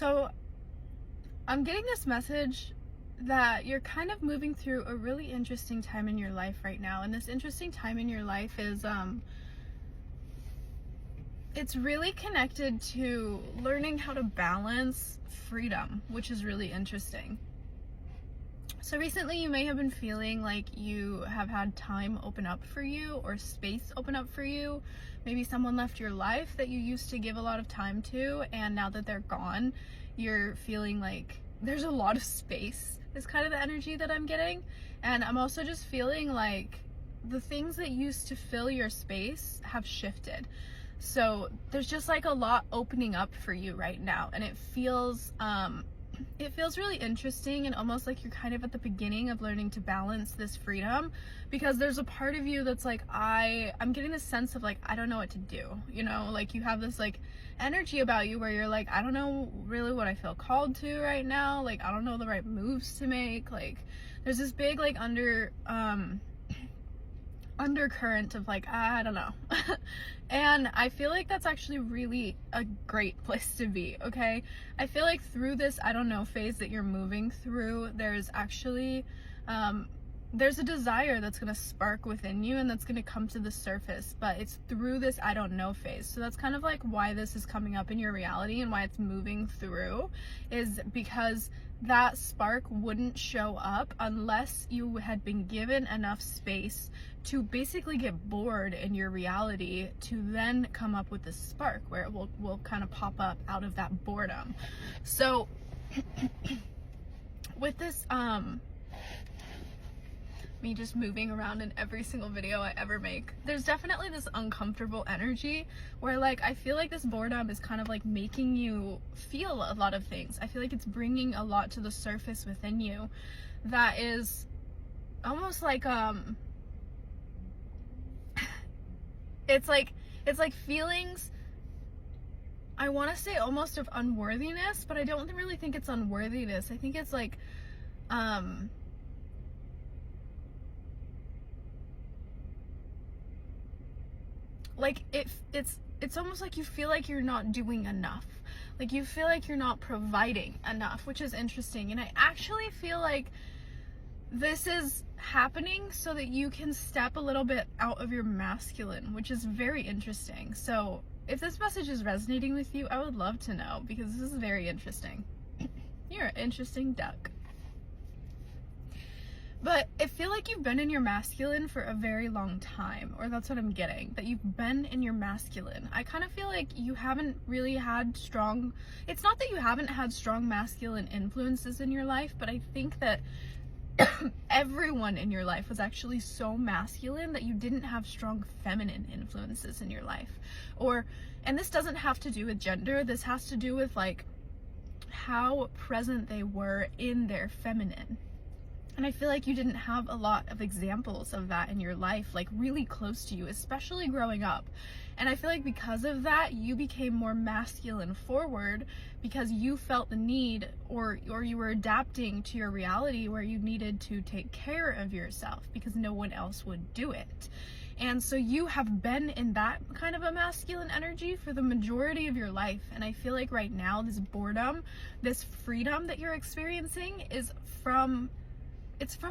So I'm getting this message that you're kind of moving through a really interesting time in your life right now. And this interesting time in your life is, it's really connected to learning how to balance freedom, which is really interesting. So recently you may have been feeling like you have had time open up for you or space open up for you. Maybe someone left your life that you used to give a lot of time to, and now that they're gone, you're feeling like there's a lot of space, is kind of the energy that I'm getting. And I'm also just feeling like the things that used to fill your space have shifted. So there's just like a lot opening up for you right now, and it feels really interesting and almost like you're kind of at the beginning of learning to balance this freedom, because there's a part of you that's like, I'm getting this sense of like, I don't know what to do, you know, like you have this like energy about you where you're like, I don't know really what I feel called to right now, like I don't know the right moves to make. Like there's this big like undercurrent of like, I don't know. And I feel like that's actually really a great place to be, okay? I feel like through this I don't know phase that you're moving through, there's actually there's a desire that's going to spark within you and that's going to come to the surface, but it's through this I don't know phase. So that's kind of like why this is coming up in your reality and why it's moving through, is because that spark wouldn't show up unless you had been given enough space to basically get bored in your reality to then come up with this spark where it will kind of pop up out of that boredom. So with this me just moving around in every single video I ever make, there's definitely this uncomfortable energy where like I feel like this boredom is kind of like making you feel a lot of things. I feel like it's bringing a lot to the surface within you that is almost like it's like feelings, I want to say almost of unworthiness, but I don't really think it's unworthiness. I think it's like it's almost like you feel like you're not doing enough, like you feel like you're not providing enough, which is interesting. And I actually feel like this is happening so that you can step a little bit out of your masculine, which is very interesting. So if this message is resonating with you, I would love to know, because this is very interesting. You're an interesting duck. But I feel like you've been in your masculine for a very long time, or that's what I'm getting, that you've been in your masculine. I kind of feel like you haven't really had strong, it's not that you haven't had strong masculine influences in your life, but I think that everyone in your life was actually so masculine that you didn't have strong feminine influences in your life. And this doesn't have to do with gender, this has to do with like how present they were in their feminine. And I feel like you didn't have a lot of examples of that in your life, like really close to you, especially growing up. And I feel like because of that, you became more masculine forward because you felt the need, or you were adapting to your reality where you needed to take care of yourself because no one else would do it. And so you have been in that kind of a masculine energy for the majority of your life. And I feel like right now, this boredom, this freedom that you're experiencing is from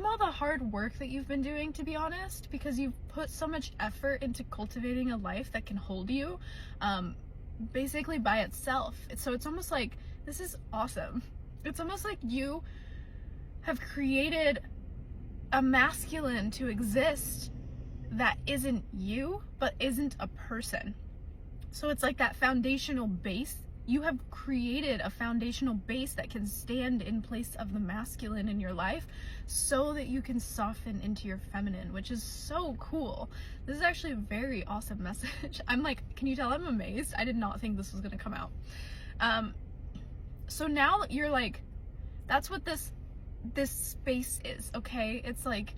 all the hard work that you've been doing, to be honest, because you've put so much effort into cultivating a life that can hold you, basically by itself. So it's almost like, this is awesome. It's almost like you have created a masculine to exist that isn't you, but isn't a person. So it's like that foundational base. You have created a foundational base that can stand in place of the masculine in your life so that you can soften into your feminine, which is so cool. This is actually a very awesome message. I'm like, can you tell I'm amazed? I did not think this was going to come out. So now you're like, that's what this space is, okay? It's like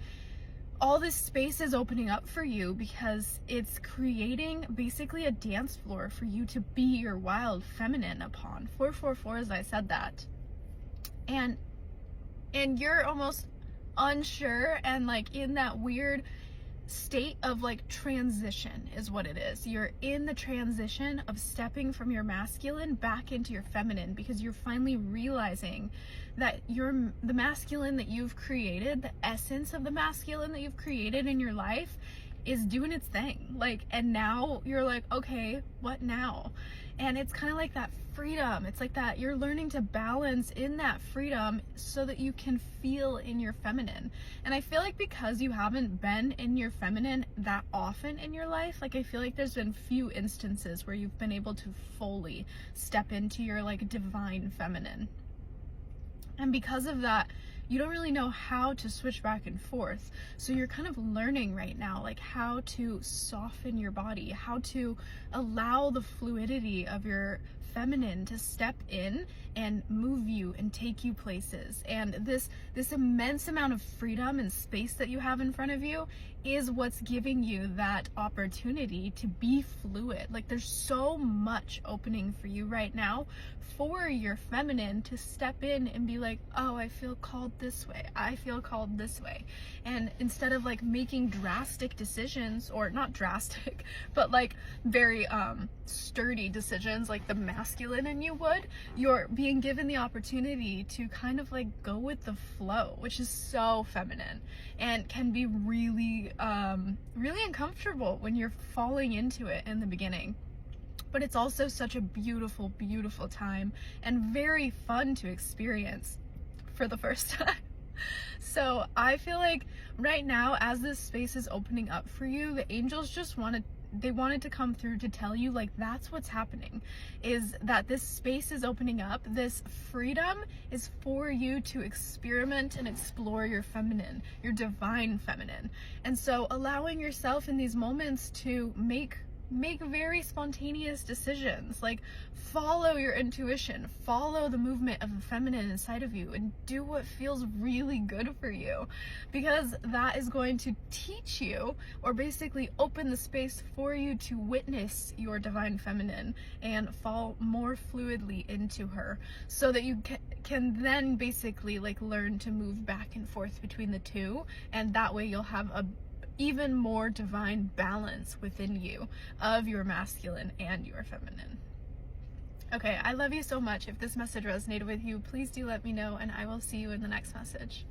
all this space is opening up for you because it's creating basically a dance floor for you to be your wild feminine upon. 444, as I said that. And you're almost unsure and like in that weird state of like transition is what it is. You're in the transition of stepping from your masculine back into your feminine, because you're finally realizing that the masculine that you've created, the essence of the masculine that you've created in your life, is doing its thing. Like, and now you're like, okay, what now? And it's kind of like that freedom. It's like that you're learning to balance in that freedom so that you can feel in your feminine. And I feel like because you haven't been in your feminine that often in your life, like I feel like there's been few instances where you've been able to fully step into your like divine feminine. And because of that, you don't really know how to switch back and forth. So you're kind of learning right now, like how to soften your body, how to allow the fluidity of your feminine to step in and move you and take you places. And this immense amount of freedom and space that you have in front of you is what's giving you that opportunity to be fluid. Like, there's so much opening for you right now for your feminine to step in and be like, oh, I feel called this way, I feel called this way. And instead of like making drastic decisions, or not drastic, but like very sturdy decisions like the masculine in you would, you're being given the opportunity to kind of like go with the flow, which is so feminine and can be really really uncomfortable when you're falling into it in the beginning. But it's also such a beautiful, beautiful time and very fun to experience for the first time. So I feel like right now, as this space is opening up for you, the angels just wanted to come through to tell you, like, that's what's happening, is that this space is opening up. This freedom is for you to experiment and explore your feminine, your divine feminine. And so allowing yourself in these moments to make very spontaneous decisions, like follow your intuition, follow the movement of the feminine inside of you, and do what feels really good for you, because that is going to teach you, or basically open the space for you to witness your divine feminine and fall more fluidly into her, so that you can then basically like learn to move back and forth between the two, and that way you'll have a even more divine balance within you of your masculine and your feminine. Okay, I love you so much. If this message resonated with you, please do let me know, and I will see you in the next message.